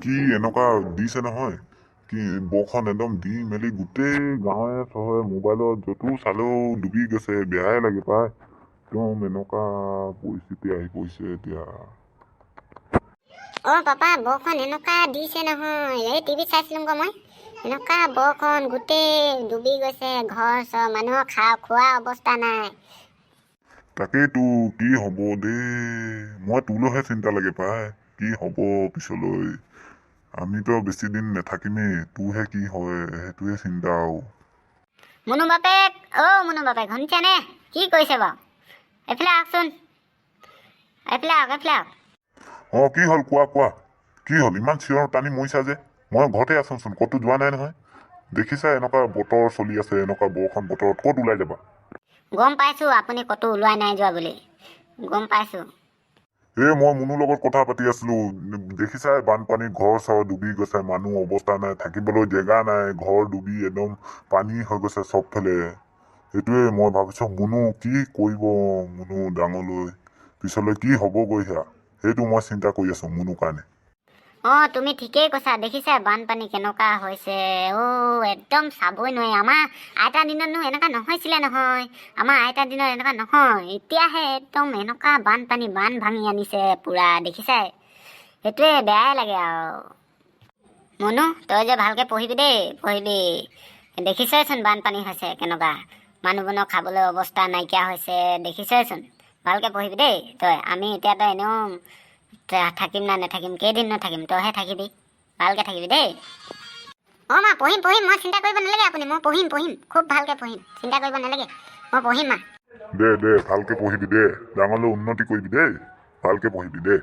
কি এনেকুৱা দিছে নহয়, কি বৰষুণ একদম দি মেলি গোটেই গাঁৱে চহৰে মোবাইলত য'তো চালেও ডুবি গৈছে। বেয়াই লাগে পায়, একদম এনেকুৱা পৰিস্থিতি আহি পৰিছে এতিয়া। পাপা বৰষুণ এনেকুৱা দিছে নহয়, এই টিভিত চাইছিলোঁ মই। এনেকুৱা বৰষুণ গোটেই ডুবি গৈছে, ঘৰ চৰ মানুহৰ খোৱা অৱস্থা নাই। তাকেইতো কি হ'ব দেই, মই তোলৈহে চিন্তা লাগে পায়, কি হ'ব পিছলৈ। আমিতো বেছি দিন নাথাকিমেই, তোৰহে কি হয় সেইটোহে চিন্তা আৰু। মুনু বাপেক শুনিছেনে? কি কৰিছে বাৰু? এইফালে আহকচোন, এইফালে আহক। কি হ'ল কোৱা কি হ'ল? ইমান চিঞৰ টানি মৰিছা যে? মই ঘৰতে আছোচোন, ক'তো যোৱা নাই নহয়। দেখিছা এনেকুৱা বতৰ চলি আছে, এনেকুৱা বৰষুণ বতৰত ক'ত ওলাই যাবা? গম পাইছোঁ আপুনি ক'তো ওলোৱাই নাই যোৱা বুলি, গম পাইছোঁ। মই মুনুৰ লগত কথা পাতি আছিলো। দেখিছাই বানপানীত ঘৰ চৰ ডুবি গৈছে, মানুহ অৱস্থা নাই, থাকিবলৈ জেগা নাই, ঘৰ ডুবি একদম পানী হৈ গৈছে চবফালে। সেইটোৱে মই ভাবিছোঁ মুনু কি কৰিব, মুনু ডাঙৰলৈ পিছলৈ কি হ'বগৈ সেয়া, সেইটো মই চিন্তা কৰি আছো মুনুৰ কাৰণে। তুমি ঠিকেই কৈছা। দেখিছা বানপানী কেনেকুৱা হৈছে? একদম চাবই নোৱাৰি। আমাৰ আইতাৰ দিনতনো এনেকুৱা নহৈছিলে নহয়। আমাৰ আইতাৰ দিনত এনেকুৱা নহয়, এতিয়াহে একদম এনেকুৱা বানপানী, বান ভাঙি আনিছে পুৰা, দেখিছাই? সেইটোৱে বেয়াই লাগে আৰু। মুনু তই যে ভালকৈ পঢ়িবি দেই, পঢ়িবি। দেখিছইচোন বানপানী হৈছে কেনেকুৱা, মানুহবোৰৰ খাবলৈ অৱস্থা নাইকিয়া হৈছে, দেখিছইচোন। ভালকৈ পঢ়িবি দেই তই। আমি এতিয়াতো এনেও থাকিম না নাথাকিম, কেইদিন নাথাকিম, তইহে থাকিবি, ভালকৈ থাকিবি দেই। মা পঢ়িম, মই চিন্তা কৰিব নালাগে আপুনি। মই পঢ়িম, খুব ভালকৈ পঢ়িম, চিন্তা কৰিব নালাগে, মই পঢ়িম মা। দে ভালকৈ পঢ়িবি দে, ডাঙৰলৈ উন্নতি কৰিবি দেই, ভালকৈ পঢ়িবি দে।